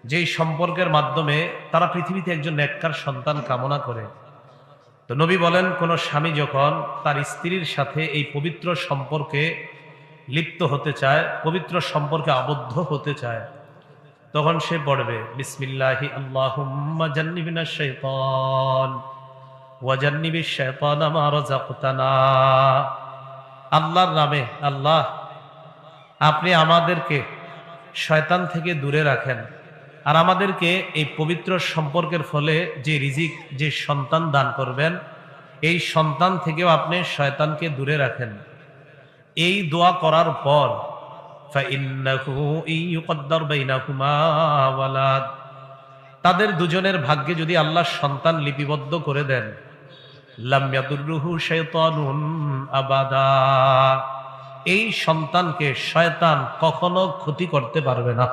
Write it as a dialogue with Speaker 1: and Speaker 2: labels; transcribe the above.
Speaker 1: যেই সম্পর্কের মাধ্যমে তারা পৃথিবীতে একজন নেককার সন্তান কামনা করে। তো নবী বলেন, কোন স্বামী যখন তার স্ত্রীর সাথে এই পবিত্র সম্পর্কে লিপ্ত হতে চায়, পবিত্র সম্পর্কে আবদ্ধ হতে চায়, তখন সে পড়বে বিসমিল্লাহি আল্লাহুম্মা জান্নিবিনাশ শাইতান ওয়া জান্নিবিশ শাইতানা মা রাযাকতানা। আল্লাহর নামে, আল্লাহ আপনি আমাদেরকে শয়তান থেকে দূরে রাখেন, আর আমাদেরকে এই পবিত্র সম্পর্কের ফলে যে রিজিক, যে সন্তান দান করবেন, এই সন্তান থেকেও আপনি শয়তানকে দূরে রাখেন। এই দোয়া করার পর তাদের দুজনের ভাগ্যে যদি আল্লাহ সন্তান লিপিবদ্ধ করে দেন, লাম ইয়াদুররুহু শাইতানুন আবাদা, এই সন্তানকে শয়তান কখনো ক্ষতি করতে পারবে না।